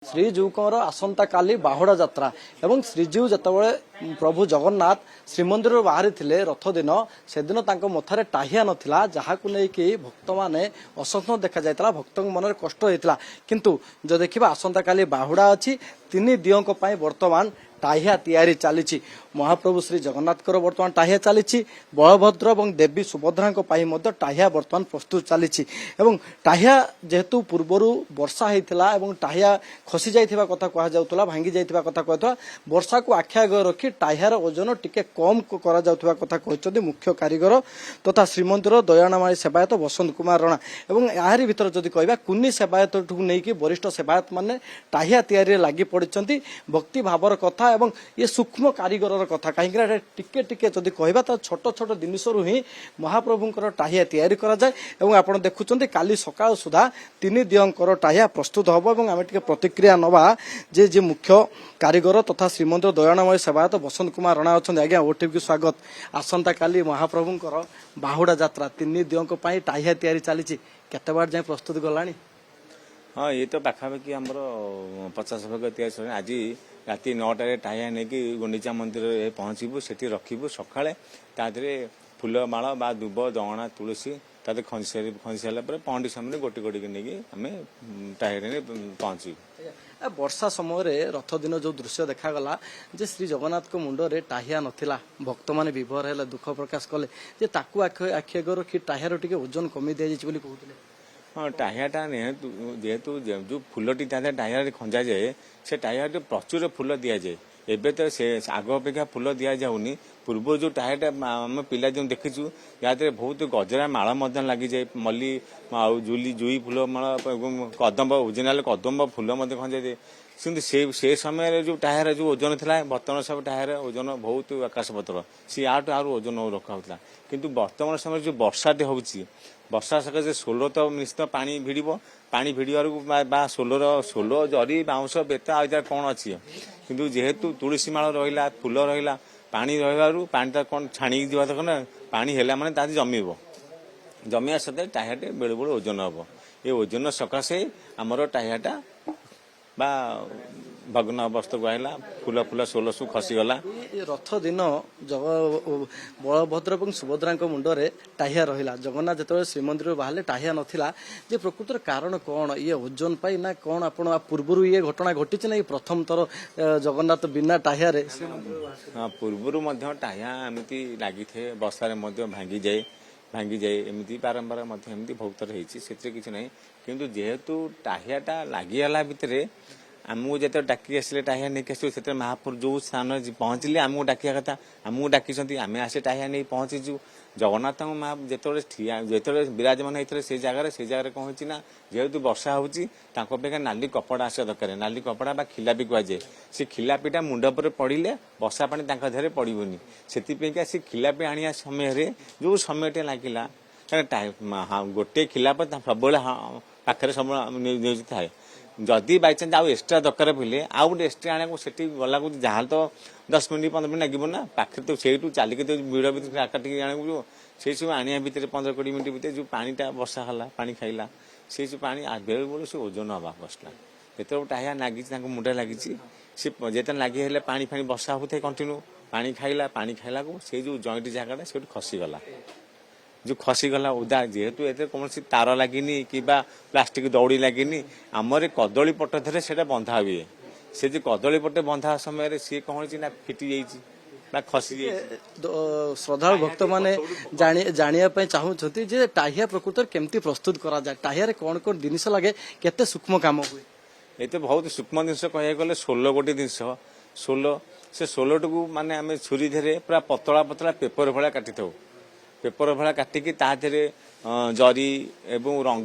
ଶ୍ରୀଜୀଉଙ୍କର ଆସନ୍ତା କାଲି ବାହୁଡ଼ା ଯାତ୍ରା ଏବଂ ଶ୍ରୀଜୀଉ ଯେତେବେଳେ ପ୍ରଭୁ ଜଗନ୍ନାଥ ଶ୍ରୀମନ୍ଦିରରୁ ବାହାରିଥିଲେ ରଥ ଦିନ ସେଦିନ ତାଙ୍କ ମଥାରେ ଟାହିଆ ନଥିଲା, ଯାହାକୁ ନେଇକି ଭକ୍ତମାନେ ଅସନ୍ତୋଷ ଦେଖାଯାଇଥିଲା, ଭକ୍ତଙ୍କ ମନରେ କଷ୍ଟ ହୋଇଥିଲା। କିନ୍ତୁ ଯଦି ଦେଖିବା ଆସନ୍ତା କାଲି ବାହୁଡ଼ା ଅଛି, ତିନି ଦିଅଙ୍କ ପାଇଁ ବର୍ତ୍ତମାନ ଟାହିଆ ତିଆରି ଚାଲିଛି। ମହାପ୍ରଭୁ ଶ୍ରୀ ଜଗନ୍ନାଥଙ୍କର ବର୍ତ୍ତମାନ ଟାହିଆ ଚାଲିଛି, ବଳଭଦ୍ର ଏବଂ ଦେବୀ ସୁଭଦ୍ରାଙ୍କ ପାଇଁ ମଧ୍ୟ ଟାହିଆ ବର୍ତ୍ତମାନ ପ୍ରସ୍ତୁତ ଚାଲିଛି। ଏବଂ ଟାହିଆ ଯେହେତୁ ପୂର୍ବରୁ ବର୍ଷା ହେଇଥିଲା ଏବଂ ଟାହିଆ ଖସି ଯାଇଥିବା କଥା କୁହାଯାଉଥିଲା, ଭାଙ୍ଗି ଯାଇଥିବା କଥା କୁହାଯାଉଥିଲା, ବର୍ଷାକୁ ଆଖି ଆଗରେ ରଖି ଟାହିଆର ଓଜନ ଟିକେ କମ୍ କରାଯାଉଥିବା କଥା କହିଛନ୍ତି ମୁଖ୍ୟ କାରିଗର ତଥା ଶ୍ରୀମନ୍ଦିର ଦୟାଣାମାଳି ସେବାୟତ ବସନ୍ତ କୁମାର ରଣା। ଏବଂ ଏହାରି ଭିତରେ ଯଦି କହିବା କୁନି ସେବାୟତଠୁ ନେଇକି ବରିଷ୍ଠ ସେବାୟତ ମାନେ ଟାହିଆ ତିଆରିରେ ଲାଗି ପଡ଼ିଛନ୍ତି। ଭକ୍ତି ଭାବର କଥା ଏବଂ ଏ ସୂକ୍ଷ୍ମ କାରିଗରର କଥା, କାହିଁକିନା ଟିକେ ଟିକେ ଯଦି କହିବା ତ ଛୋଟ ଛୋଟ ଜିନିଷରୁ ହିଁ ମହାପ୍ରଭୁଙ୍କର ଟାହିଆ ତିଆରି କରାଯାଏ। ଏବଂ ଆପଣ ଦେଖୁଛନ୍ତି କାଲି ସକାଳ ସୁଦ୍ଧା ତିନି ଦିଅଙ୍କର ଟାହିଆ ପ୍ରସ୍ତୁତ ହେବ। ଏବଂ ଆମେ ଟିକେ ପ୍ରତିକ୍ରିୟା ନେବା ଯେ ମୁଖ୍ୟ କାରିଗର ତଥା ଶ୍ରୀମନ୍ଦିର ଦୟାଣାମୟ ସେବାୟତ ବସନ୍ତ କୁମାର ରଣା ଅଛନ୍ତି। ଆଜ୍ଞା, ଓଟିଭିକୁ ସ୍ୱାଗତ। ଆସନ୍ତା କାଲି ମହାପ୍ରଭୁଙ୍କର ବାହୁଡ଼ା ଯାତ୍ରା, ତିନି ଦିଅଙ୍କ ପାଇଁ ଟାହିଆ ତିଆରି ଚାଲିଛି, କେତେ ବାଟ ଯାଏଁ ପ୍ରସ୍ତୁତ ଗଲାଣି? ହଁ, ଇଏ ତ ପାଖାପାଖି ଆମର 50 ଭାଗ ତିଆରି ସରିଲାଣି। ଆଜି ରାତି 9ଟାରେ ଟାହିଆ ନେଇକି ଗୁଣ୍ଡିଚା ମନ୍ଦିରରେ ପହଞ୍ଚିବୁ, ସେଠି ରଖିବୁ। ସକାଳେ ତା ଦେହରେ ଫୁଲମାଳ ବା ଦୁବ ଦଅଣା ତୁଳସୀ ତା ଦେହରେ ଖଞ୍ଜି ସାରିଲା ପରେ ପହଣ୍ଡି ସମୟରେ ଗୋଟି ଗୋଟିକି ନେଇକି ଆମେ ଟାହିଆରେ ନେଇ ପହଞ୍ଚିବୁ। ବର୍ଷା ସମୟରେ ରଥ ଦିନ ଯୋଉ ଦୃଶ୍ୟ ଦେଖାଗଲା ଯେ ଶ୍ରୀ ଜଗନ୍ନାଥଙ୍କ ମୁଣ୍ଡରେ ଟାହିଆ ନଥିଲା, ଭକ୍ତମାନେ ବିଭୋର ହେଲେ, ଦୁଃଖ ପ୍ରକାଶ କଲେ ଯେ ତାକୁ ଆଖି ଆଗରେ ରଖି ଟାହିଆର ଟିକେ ଓଜନ କମି ଦିଆଯାଇଛି ବୋଲି କହୁଥିଲେ। ହଁ, ଟାହିଆଟା ଯେହେତୁ ଯେଉଁ ଫୁଲଟି ତା ଦେହରେ ଟାହିଆରେ ଖଞ୍ଜାଯାଏ, ସେ ଟାହିଆରେ ପ୍ରଚୁର ଫୁଲ ଦିଆଯାଏ। ଏବେ ତ ସେ ଆଗ ଅପେକ୍ଷା ଫୁଲ ଦିଆଯାଉନି। ପୂର୍ବରୁ ଯେଉଁ ଟାହିଆଟା ଆମେ ପିଲା ଯେଉଁ ଦେଖିଛୁ, ୟା ଦେହରେ ବହୁତ ଗଜରା ମାଳ ମଧ୍ୟ ଲାଗିଯାଏ, ମଲ୍ଲି ଆଉ ଜୁଇ ଫୁଲ ମାଳ ଏବଂ କଦମ୍ବ, ଓରିଜିନାଲ କଦମ୍ବ ଫୁଲ ମଧ୍ୟ ଖଞ୍ଜାଯାଏ। କିନ୍ତୁ ସେ ସମୟରେ ଯେଉଁ ଟାହିଆର ଯେଉଁ ଓଜନ ଥିଲା, ବର୍ତ୍ତମାନ ସବୁ ଟାହିଆର ଓଜନ ବହୁତ ଆକାଶପତ୍ର, ସେ ଆଠୁ ଆହୁରି ଓଜନ ରଖାହେଉଥିଲା। କିନ୍ତୁ ବର୍ତ୍ତମାନ ସମୟରେ ଯେଉଁ ବର୍ଷାଟି ହେଉଛି, ବର୍ଷା ସକାଶେ ସୋଲ ତ ନିଶ୍ଚିତ ପାଣି ଭିଡ଼ିବ, ପାଣି ଭିଡ଼ିବାରୁ ବା ସୋଲ ଜରି ବାଉଁଶ ବେତ ଆଉ ଯାହା କ'ଣ ଅଛି, କିନ୍ତୁ ଯେହେତୁ ତୁଳସୀ ମାଳ ରହିଲା, ଫୁଲ ରହିଲା, ପାଣି ରହିବାରୁ ପାଣିଟା କ'ଣ ଛାଣିକି ଯିବା ଦରକାର ନା, ପାଣି ହେଲା ମାନେ ତା ଜମିବା ସତ୍ତ୍ୱେ ଟାହିଆଟେ ବେଳେବେଳେ ଓଜନ ହେବ। ଏ ଓଜନ ସକାଶେ ଆମର ଟାହିଆଟା ବା ଭଗ୍ନ ଅବସ୍ଥାକୁ ଆସିଲା, ଫୁଲ ସୋଲ ସବୁ ଖସିଗଲା। ରଥ ଦିନ ବଳଭଦ୍ର ଏବଂ ସୁଭଦ୍ରାଙ୍କ ମୁଣ୍ଡରେ ଟାହିଆ ରହିଲା। ଜଗନ୍ନାଥ ଯେତେବେଳେ ଶ୍ରୀମନ୍ଦିରରୁ ବାହାରିଲେ ଟାହିଆ ନଥିଲା, ଯେ ପ୍ରକୃତର କାରଣ କ'ଣ? ଇଏ ଓଜନ ପାଇଁ ନା କ'ଣ? ଆପଣ ପୂର୍ବରୁ ଇଏ ଘଟଣା ଘଟିଛି ନା ପ୍ରଥମ ଥର ଜଗନ୍ନାଥ ବିନା ଟାହିଆରେ? ପୂର୍ବରୁ ମଧ୍ୟ ଟାହିଆ ଏମିତି ଲାଗିଥାଏ, ବର୍ଷାରେ ମଧ୍ୟ ଭାଙ୍ଗିଯାଏ, ଏମିତି ବାରମ୍ବାର ମଧ୍ୟ ଏମିତି ବହୁତ ଥର ହେଇଛି, ସେଥିରେ କିଛି ନାହିଁ। କିନ୍ତୁ ଯେହେତୁ ଟାହିଆଟା ଲାଗିଗଲା ଭିତରେ, ଆମକୁ ଯେତେବେଳେ ଡାକି ଆସିଲେ ଟାହିଆ ନେଇକି ଆସିବୁ, ସେତେବେଳେ ମହାପ୍ରଭୁ ଯେଉଁ ସ୍ଥାନରେ ପହଞ୍ଚିଲେ ଆମକୁ ଡାକିବା କଥା, ଆମକୁ ଡାକିଛନ୍ତି, ଆମେ ଆସି ଟାହିଆ ନେଇ ପହଞ୍ଚିଛୁ। ଜଗନ୍ନାଥଙ୍କ ଯେତେବେଳେ ବିରାଜମାନ ହେଇଥିଲେ ସେଇ ଜାଗାରେ କ'ଣ ହେଇଛି ନା, ଯେହେତୁ ବର୍ଷା ହେଉଛି, ତାଙ୍କ ଅପେକ୍ଷା ନାଲି କପଡ଼ା ଆସିବା ଦରକାର। ନାଲି କପଡ଼ା ବା ଖିଲାପି କୁହାଯାଏ। ସେ ଖିଲାପିଟା ମୁଣ୍ଡ ଉପରେ ପଡ଼ିଲେ ବର୍ଷା ପାଣି ତାଙ୍କ ଦେହରେ ପଡ଼ିବନି। ସେଥିପାଇଁକା ସେ ଖିଲାପି ଆଣିବା ସମୟରେ ଯେଉଁ ସମୟଟି ଲାଗିଲା, ଗୋଟିଏ ଖିଲାପ ସବୁବେଳେ ପାଖରେ ସବୁବେଳେ ନିୟୋଜିତ ଥାଏ। ଯଦି ବାଇଚାନ୍ସ ଆଉ ଏକ୍ସଟ୍ରା ଦରକାର ପଡ଼ିଲେ ଆଉ ଗୋଟେ ଏକ୍ସଟ୍ରା ଆଣିବାକୁ ସେଠି ଗଲାକୁ ଯାହା ତ 10 ମିନିଟ୍ 15 ମିନିଟ୍ ଲାଗିବ ନା, ପାଖରେ ତ ସେଇଠୁ ଚାଲିକି ତ ଭିଡ଼ ଭିତରେ କାଟିକି ଆଣିବାକୁ ଯିବ। ସେଇ ସବୁ ଆଣିବା ଭିତରେ 15-20 ମିନିଟ୍ ଭିତରେ ଯେଉଁ ପାଣିଟା ବର୍ଷା ହେଲା, ପାଣି ଖାଇଲା, ସେଇ ସବୁ ପାଣି ବେଳେବେଳେ ସେ ଓଜନ ହେବାକୁ ବସିଲା। ଯେତେବେଳେ ଟାହିଆ ଲାଗିଛି, ତାଙ୍କ ମୁଣ୍ଡରେ ଲାଗିଛି, ସେ ଯେତେବେଳେ ଲାଗି ହେଲେ ପାଣି ବର୍ଷା ହେଉଥାଏ କଣ୍ଟିନ୍ୟୁ, ପାଣି ଖାଇଲାକୁ ସେଇ ଯେଉଁ ଜଏଣ୍ଟ ଜାଗାଟା ସେଇଠୁ ଖସିଗଲା। ଯେଉଁ ଖସିଗଲା ଓଦା, ଯେହେତୁ ଏଥିରେ କୌଣସି ତାର ଲାଗିନି କିମ୍ବା ପ୍ଲାଷ୍ଟିକ ଦଉଡ଼ି ଲାଗିନି, ଆମର କଦଳୀ ପଟ ଧରେ ସେଇଟା ବନ୍ଧା ହୁଏ। ସେ ଯେଉଁ କଦଳୀ ପଟେ ବନ୍ଧା ସମୟରେ ସିଏ କ'ଣ ହେଇଛି ନା ଫିଟି ଯାଇଛି ବା ଖସି ଯାଇଛି। ଶ୍ରଦ୍ଧାଳୁ ଭକ୍ତମାନେ ଜାଣିବା ପାଇଁ ଚାହୁଁଛନ୍ତି ଯେ ଟାହିଆ ପ୍ରକୃତରେ କେମିତି ପ୍ରସ୍ତୁତ କରାଯାଏ, ଟାହିଆରେ କ'ଣ କ'ଣ ଜିନିଷ ଲାଗେ, କେତେ ସୂକ୍ଷ୍ମ କାମ ହୁଏ? ଏତେ ବହୁତ ସୂକ୍ଷ୍ମ ଜିନିଷ କହିବାକୁ ଗଲେ ସୋଲ ଗୋଟେ ଜିନିଷ। ସେ ସୋଲଟିକୁ ମାନେ ଆମେ ଛୁରୀ ଧରେ ପୁରା ପତଳା ପେପର ଭଳିଆ କାଟିଥାଉ। ପେପର ଭଳିଆ କାଟିକି ତା ଦେହରେ ଜରି ଏବଂ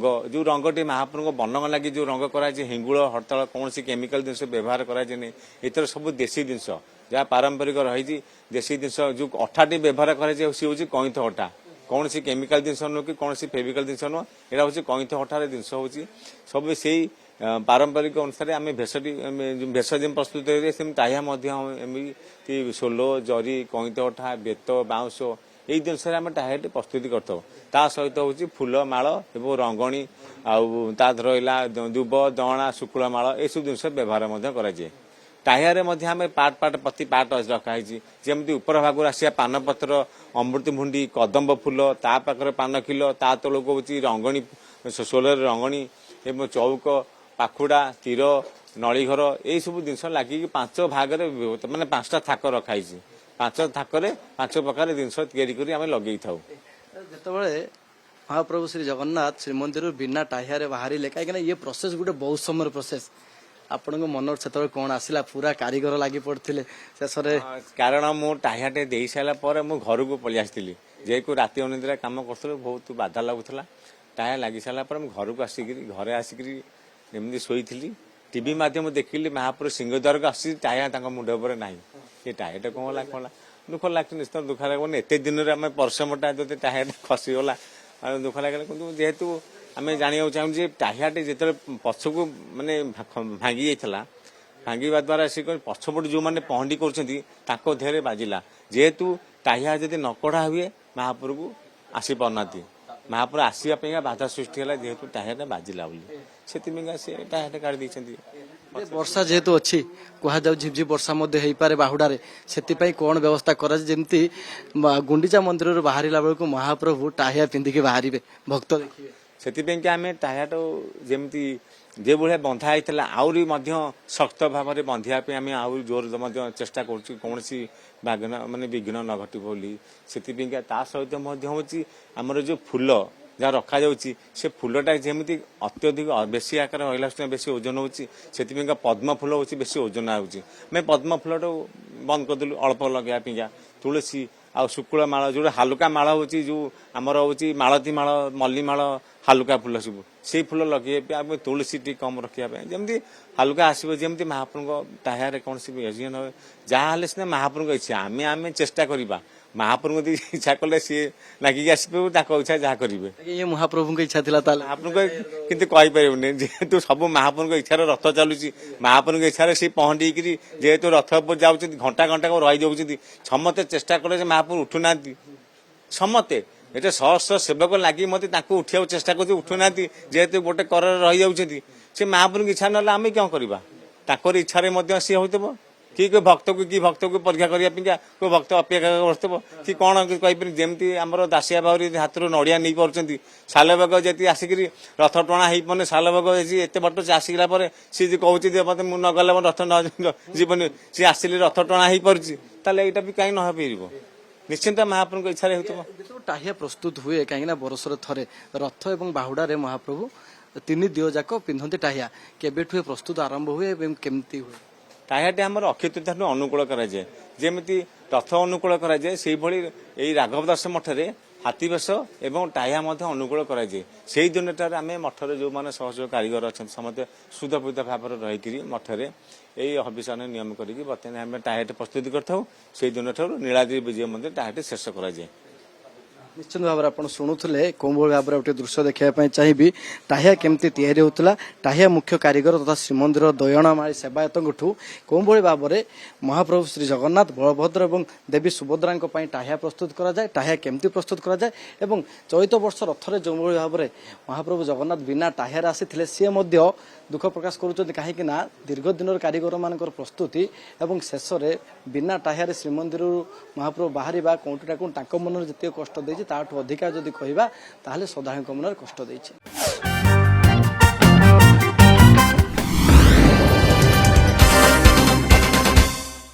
ଯେଉଁ ରଙ୍ଗଟି ମହାପ୍ରଭୁଙ୍କ ବର୍ଣ୍ଣଙ୍କ ଲାଗି ଯେଉଁ ରଙ୍ଗ କରାଯାଇଛି, ହିଙ୍ଗୁଳ ହରତାଳ କୌଣସି କେମିକାଲ ଜିନିଷ ବ୍ୟବହାର କରାଯାଏନି। ଏଥିର ସବୁ ଦେଶୀ ଜିନିଷ, ଯାହା ପାରମ୍ପରିକ ରହିଛି ଦେଶୀ ଜିନିଷ। ଯେଉଁ ଅଠାଟି ବ୍ୟବହାର କରାଯାଏ ସେ ହେଉଛି କଇଁଥ ଅଠା, କୌଣସି କେମିକାଲ ଜିନିଷ ନୁହେଁ କି କୌଣସି ଫେଭିକାଲ ଜିନିଷ ନୁହଁ, ଏଇଟା ହେଉଛି କଇଁଥ ଅଠାର ଜିନିଷ। ହେଉଛି ସବୁ ସେଇ ପାରମ୍ପରିକ ଅନୁସାରେ ଆମେ ଭେଷ ଯେମିତି ପ୍ରସ୍ତୁତ କରିବେ, ସେମିତି ଟାହିଆ ମଧ୍ୟ ଏମିତି ସୋଲ, ଜରି, କଇଁଥ ଅଠା, ବେତ, ବାଉଁଶ ଏଇ ଜିନିଷରେ ଆମେ ଟାହିଆଟି ପ୍ରସ୍ତୁତି କରିଥାଉ। ତା ସହିତ ହେଉଛି ଫୁଲ ମାଳ ଏବଂ ରଙ୍ଗଣୀ ଆଉ ତା ଦେହରେ ରହିଲା ଦୁବ ଦଅଁଳା ଶୁକୁଳ ମାଳ ଏସବୁ ଜିନିଷ ବ୍ୟବହାର ମଧ୍ୟ କରାଯାଏ। ଟାହିଆରେ ମଧ୍ୟ ଆମେ ପ୍ରତି ପାର୍ଟ ରଖାହେଇଛି। ଯେମିତି ଉପର ଭାଗରୁ ଆସିବା ପାନପତ୍ର ଅମୃତଭୁଣ୍ଡି କଦମ୍ବ ଫୁଲ ତା ପାଖରେ ପାନ ଖିଲ ତା ତଳକୁ ହେଉଛି ରଙ୍ଗଣୀ ସୋଲରେ ରଙ୍ଗଣୀ ଏବଂ ଚଉକ ପାଖୁଡ଼ା ତୀର ନଳିଘର ଏଇସବୁ ଜିନିଷ ଲାଗିକି 5 ଭାଗରେ ମାନେ 5ଟା ଥାକ ରଖାହେଇଛି। 5 ଥାକରେ 5 ପ୍ରକାର ଜିନିଷ ତିଆରି କରି ଆମେ ଲଗେଇଥାଉ। ଯେତେବେଳେ ମହାପ୍ରଭୁ ଶ୍ରୀ ଜଗନ୍ନାଥ ଶ୍ରୀମନ୍ଦିରରୁ ବିନା ଟାହିଆରେ ବାହାରିଲେ, କାହିଁକିନା ଇଏ ପ୍ରୋସେସ ଗୋଟେ ବହୁତ ସମୟର ପ୍ରୋସେସ, ଆପଣଙ୍କ ମନରେ ସେତେବେଳେ କଣ ଆସିଲା? ପୁରା କାରିଗର ଲାଗି ପଡିଥିଲେ ଶେଷରେ? କାରଣ ମୁଁ ଟାହିଆଟେ ଦେଇ ସାରିଲା ପରେ ମୁଁ ଘରକୁ ପଳେଇ ଆସିଥିଲି। ଯେହେତୁ ରାତି ଅନିଦ୍ରା କାମ କରୁଥିଲି ବହୁତ ବାଧା ଲାଗୁଥିଲା। ଟାହିଆ ଲାଗି ସାରିଲା ପରେ ମୁଁ ଘରକୁ ଆସିକିରି ଘରେ ଆସିକିରି ଏମିତି ଶୋଇଥିଲି। ଟିଭି ମାଧ୍ୟମ ଦେଖିଲି ମହାପ୍ରଭୁ ସିଂହଦ୍ୱାରକୁ ଆସିଛି, ଟାହିଆ ତାଙ୍କ ମୁଣ୍ଡ ଉପରେ ନାହିଁ। ଏ ଟାହିଆଟା କଣ ହେଲା ଦୁଃଖ ଲାଗଛି, ନିଶ୍ଚୟ ଦୁଃଖ ଲାଗିବନି। ଏତେ ଦିନରେ ଆମେ ପରିଶ୍ରମଟା ଯଦି ଟାହିଆଟା ଖସିଗଲା ଆଉ ଦୁଃଖ ଲାଗିଲା। କିନ୍ତୁ ଯେହେତୁ ଆମେ ଜାଣିବାକୁ ଚାହୁଁ ଯେ ଟାହିଆଟି ଯେତେବେଳେ ପଛକୁ ମାନେ ଭାଙ୍ଗି ଯାଇଥିଲା, ଭାଙ୍ଗିବା ଦ୍ୱାରା ସେ ପଛପଟୁ ଯେଉଁମାନେ ପହଣ୍ଡି କରୁଛନ୍ତି ତାଙ୍କ ଦେହରେ ବାଜିଲା। ଯେହେତୁ ଟାହିଆ ଯଦି ନ କଢ଼ା ହୁଏ ମହାପ୍ରଭୁ ଆସିପାରୁନାହାନ୍ତି। ମହାପ୍ରଭୁ ଆସିବା ପାଇଁକା ବାଧା ସୃଷ୍ଟି ହେଲା ଯେହେତୁ ଟାହିଆଟା ବାଜିଲା ବୋଲି, ସେଥିପାଇଁକା ସେ ଟାହିଆଟା କାଢ଼ି ଦେଇଛନ୍ତି। ବର୍ଷା ଯେହେତୁ ଅଛି, କୁହାଯାଉ ଝିପଝିପ ବର୍ଷା ମଧ୍ୟ ହେଇପାରେ ବାହୁଡାରେ, ସେଥିପାଇଁ କଣ ବ୍ୟବସ୍ଥା କରାଯାଏ ଯେମିତି ଗୁଣ୍ଡିଚା ମନ୍ଦିରରୁ ବାହାରିଲା ବେଳକୁ ମହାପ୍ରଭୁ ଟାହିଆ ପିନ୍ଧିକି ବାହାରିବେ, ଭକ୍ତ ଦେଖିବେ? ସେଥିପାଇଁକି ଆମେ ଟାହିଆଟା ଯେମିତି ଯେଭଳିଆ ବନ୍ଧା ହେଇଥିଲା ଆହୁରି ମଧ୍ୟ ଶକ୍ତ ଭାବରେ ବନ୍ଧିବା ପାଇଁ ଆମେ ଆହୁରି ଜୋର ମଧ୍ୟ ଚେଷ୍ଟା କରୁଛୁ, କୌଣସି ବିଘ୍ନ ନ ଘଟିବ ବୋଲି। ସେଥିପାଇଁକା ତା ସହିତ ମଧ୍ୟ ହେଉଛି ଆମର ଯେଉଁ ଫୁଲ ଯାହା ରଖାଯାଉଛି ସେ ଫୁଲଟା ଯେମିତି ଅତ୍ୟଧିକ ବେଶୀ ଆକାର ରହିଲା ବେଶୀ ଓଜନ ହେଉଛି। ସେଥିପାଇଁକା ପଦ୍ମ ଫୁଲ ହେଉଛି ବେଶୀ ଓଜନ ହେଉଛି। ଆମେ ପଦ୍ମ ଫୁଲଟାକୁ ବନ୍ଦ କରିଦେଲୁ ଅଳ୍ପ ଲଗେଇବା ପାଇଁକା। ତୁଳସୀ ଆଉ ଶୁକୁଳ ମାଳ ଯୋଉଟା ହାଲୁକା ମାଳ ହେଉଛି, ଯୋଉ ଆମର ହେଉଛି ମାଳତୀ ମାଳ ମଲ୍ଲି ମାଳ ହାଲୁକା ଫୁଲ ସବୁ, ସେଇ ଫୁଲ ଲଗେଇବା ପାଇଁ ଆମେ ତୁଳସୀ ଟିକେ କମ ରଖିବା ପାଇଁ ଯେମିତି ହାଲୁକା ଆସିବ, ଯେମିତି ମହାପ୍ରଭୁଙ୍କ ଟାହିଆରେ କୌଣସି ଇଏ ନ ହୁଏ। ଯାହାହେଲେ ସିନା ମହାପ୍ରଭୁଙ୍କ ଇଚ୍ଛା, ଆମେ ଚେଷ୍ଟା କରିବା। ମହାପ୍ରଭୁଙ୍କ ଯଦି ଇଚ୍ଛା କଲେ ସିଏ ଲାଗିକି ଆସିପାରିବ, ତାଙ୍କ ଇଚ୍ଛା ଯାହା କରିବେ। ଇଏ ମହାପ୍ରଭୁଙ୍କ ଇଚ୍ଛା ଥିଲା ତାହେଲେ? ମହାପ୍ରଭୁଙ୍କ କିନ୍ତୁ କହିପାରିବୁନି, ଯେହେତୁ ସବୁ ମହାପ୍ରଭୁଙ୍କ ଇଚ୍ଛାରେ ରଥ ଚାଲୁଛି। ମହାପ୍ରଭୁଙ୍କ ଇଚ୍ଛାରେ ସେ ପହଣ୍ଡିକିରି ଯେହେତୁ ରଥ ଉପରେ ଯାଉଛନ୍ତି, ଘଣ୍ଟା ଘଣ୍ଟା ରହିଯାଉଛନ୍ତି। ସମସ୍ତେ ଚେଷ୍ଟା କଲେ ଯେ ମହାପ୍ରଭୁ ଉଠୁନାହାନ୍ତି। ସମସ୍ତେ ଏଠି ଶହ ସେବକ ଲାଗି ମତେ ତାଙ୍କୁ ଉଠିବାକୁ ଚେଷ୍ଟା କରୁଛି, ଉଠୁନାହାନ୍ତି। ଯେହେତୁ ଗୋଟେ କରରେ ରହିଯାଉଛନ୍ତି, ସେ ମହାପ୍ରଭୁଙ୍କ ଇଚ୍ଛା ନହେଲେ ଆମେ କଣ କରିବା? ତାଙ୍କର ଇଚ୍ଛାରେ ମଧ୍ୟ ସିଏ ହଉଥିବ। କି ଭକ୍ତକୁ ପରୀକ୍ଷା କରିବା ପାଇଁକା କୋଉ ଭକ୍ତ ଅପେକ୍ଷା କରୁଥିବ କି କଣ କହିପାରିବି। ଯେମିତି ଆମର ଦାସିଆ ବାଉରୀ ହାତରୁ ନଡିଆ ନେଇ ପାରୁଛନ୍ତି, ଶାଲବେଗ ଯଦି ଆସିକିରି ରଥ ଟଣା ହେଇପାରୁନି, ଶାଲବେଗ ଏତେ ବାଟ ଆସିଲା ପରେ ସିଏ ଯେ କହୁଛି ଯେ ମତେ ମୁଁ ନଗଲେ ରଥ ଯିବନି, ସିଏ ଆସିଲେ ରଥ ଟଣା ହେଇପାରୁଛି, ତାହେଲେ ଏଇଟା ବି କାହିଁ ନ ହେଇପାରିବ? ନିଶ୍ଚିନ୍ତ ମହାପ୍ରଭୁଙ୍କ ଇଚ୍ଛାରେ ହେଉଥିବ। ଟାହିଆ ପ୍ରସ୍ତୁତ ହୁଏ, କାହିଁକିନା ବର୍ଷରେ ଥରେ ରଥ ଏବଂ ବାହୁଡାରେ ମହାପ୍ରଭୁ 3 ଦିଅ ଯାକ ପିନ୍ଧନ୍ତି ଟାହିଆ। କେବେଠୁ ପ୍ରସ୍ତୁତ ଆରମ୍ଭ ହୁଏ ଏବଂ କେମିତି ହୁଏ? ଟାହିଆଟି ଆମର ଅକ୍ଷୟ ତୃତୀୟାଠୁ ଅନୁକୂଳ କରାଯାଏ। ଯେମିତି ରଥ ଅନୁକୂଳ କରାଯାଏ, ସେଇଭଳି ଏଇ ରାଘବ ଦାସ ମଠରେ ହାତୀବେଶ ଏବଂ ଟାହିଆ ମଧ୍ୟ ଅନୁକୂଳ କରାଯାଏ। ସେଇ ଦିନଟାରେ ଆମେ ମଠରେ ଯେଉଁମାନେ ସହଯୋଗ କାରିଗର ଅଛନ୍ତି ସମସ୍ତେ ସୁଦପୂତ ଭାବରେ ରହିକିରି ମଠରେ ଏଇ ହବିଷାନ ନିୟମ କରିକି ବର୍ତ୍ତମାନ ଆମେ ଟାହିଆଟି ପ୍ରସ୍ତୁତି କରିଥାଉ। ସେଇ ଦିନଠାରୁ ନୀଳାଦ୍ରି ବିଜୟ ମନ୍ଦିର ଟାହିଆଟି ଶେଷ କରାଯାଏ। ନିଶ୍ଚିତ ଭାବରେ ଆପଣ ଶୁଣୁଥିଲେ, କୋଉଭଳି ଭାବରେ ଗୋଟେ ଦୃଶ୍ୟ ଦେଖିବା ପାଇଁ ଚାହିଁବି ଟାହିଆ କେମିତି ତିଆରି ହେଉଥିଲା। ଟାହିଆ ମୁଖ୍ୟ କାରିଗର ତଥା ଶ୍ରୀମନ୍ଦିର ଦୟଣାମାଳି ସେବାୟତଙ୍କଠୁ କୋଉଭଳି ଭାବରେ ମହାପ୍ରଭୁ ଶ୍ରୀ ଜଗନ୍ନାଥ ବଳଭଦ୍ର ଏବଂ ଦେବୀ ସୁଭଦ୍ରାଙ୍କ ପାଇଁ ଟାହିଆ ପ୍ରସ୍ତୁତ କରାଯାଏ, ଟାହିଆ କେମିତି ପ୍ରସ୍ତୁତ କରାଯାଏ ଏବଂ ଚଳିତ ବର୍ଷ ରଥରେ ଯେଉଁଭଳି ଭାବରେ ମହାପ୍ରଭୁ ଜଗନ୍ନାଥ ବିନା ଟାହିଆରେ ଆସିଥିଲେ, ସିଏ ମଧ୍ୟ ଦୁଃଖ ପ୍ରକାଶ କରୁଛନ୍ତି। କାହିଁକି ନା ଦୀର୍ଘ ଦିନର କାରିଗର ମାନଙ୍କର ପ୍ରସ୍ତୁତି ଏବଂ ଶେଷରେ ବିନା ଟାହିଆରେ ଶ୍ରୀମନ୍ଦିରରୁ ମହାପ୍ରଭୁ ବାହାରିବା କୋଉଠି ନା କୋଉଠି ତାଙ୍କ ମନରେ ଯେତିକି କଷ୍ଟ ଦେଇଛି ତାଠୁ ଅଧିକା ଯଦି କହିବା ତାହେଲେ ଶ୍ରଦ୍ଧାଳୁଙ୍କ ମନରେ କଷ୍ଟ ଦେଇଛି।